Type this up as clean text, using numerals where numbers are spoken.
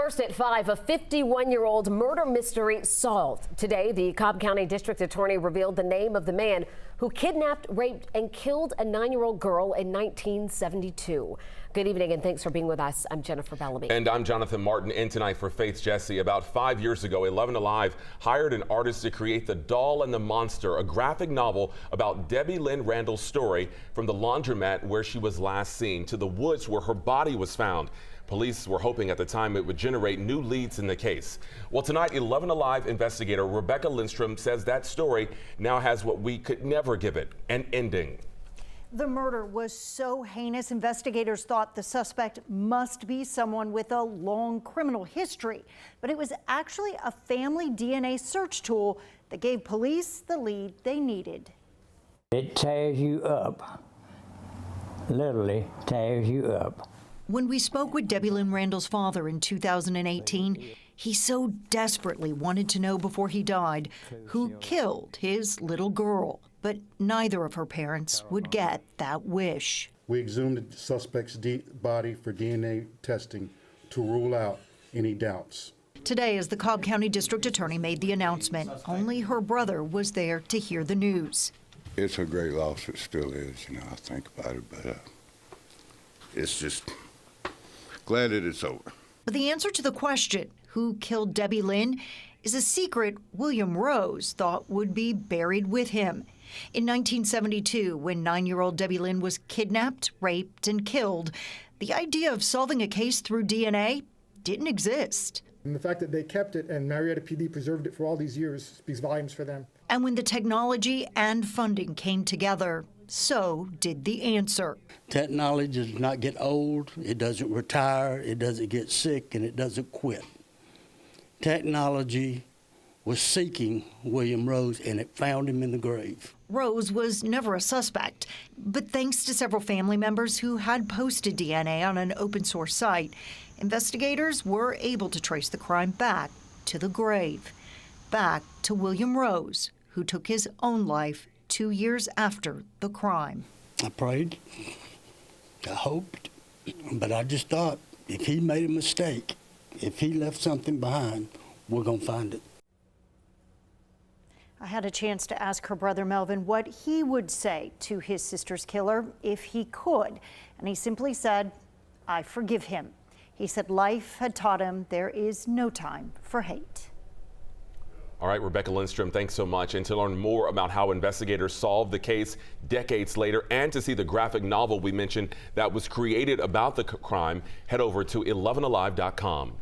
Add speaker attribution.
Speaker 1: First at 5, a 51-year-old murder mystery solved. Today, the Cobb County District Attorney revealed the name of the man who kidnapped, raped, and killed a 9-year-old girl in 1972. Good evening and thanks for being with us. I'm Jennifer Bellamy.
Speaker 2: And I'm Jonathan Martin. In tonight for Faith Jesse. About 5 years ago, 11 Alive hired an artist to create The Doll and the Monster, a graphic novel about Lynn Randall's story from the laundromat where she was last seen to the woods where her body was found. Police were hoping at the time it would generate new leads in the case. Well, tonight, 11 Alive investigator Rebecca Lindstrom says that story now has what we could never give it, an ending.
Speaker 3: The murder was so heinous, investigators thought the suspect must be someone with a long criminal history. But it was actually a family DNA search tool that gave police the lead they needed.
Speaker 4: It tears you up, literally tears you up.
Speaker 3: When we spoke with Lynn Randall's father in 2018, he so desperately wanted to know before he died who killed his little girl. But neither of her parents would get that wish.
Speaker 5: We exhumed the suspect's body for DNA testing to rule out any doubts.
Speaker 3: Today, as the Cobb County District Attorney made the announcement, only her brother was there to hear the news.
Speaker 6: It's a great loss, it still is, I think about it, but it's just glad that it's over.
Speaker 3: But the answer to the question, who killed Lynn, is a secret William Rose thought would be buried with him. In 1972, when 9-year-old Lynn was kidnapped, raped, and killed, the idea of solving a case through DNA didn't exist.
Speaker 7: And the fact that they kept it and Marietta PD preserved it for all these years speaks volumes for them.
Speaker 3: And when the technology and funding came together, so did the answer.
Speaker 8: Technology does not get old, it doesn't retire, it doesn't get sick, and it doesn't quit. Technology was seeking William Rose, and it found him in the grave.
Speaker 3: Rose was never a suspect, but thanks to several family members who had posted DNA on an open source site, investigators were able to trace the crime back to the grave, back to William Rose, who took his own life 2 years after the crime.
Speaker 8: I prayed, I hoped, but I just thought if he made a mistake, if he left something behind, we're going to find it.
Speaker 3: I had a chance to ask her brother Melvin what he would say to his sister's killer if he could, and he simply said, "I forgive him." He said life had taught him there is no time for hate.
Speaker 2: All right, Rebecca Lindstrom, thanks so much. And to learn more about how investigators solved the case decades later and to see the graphic novel we mentioned that was created about the crime, head over to 11alive.com.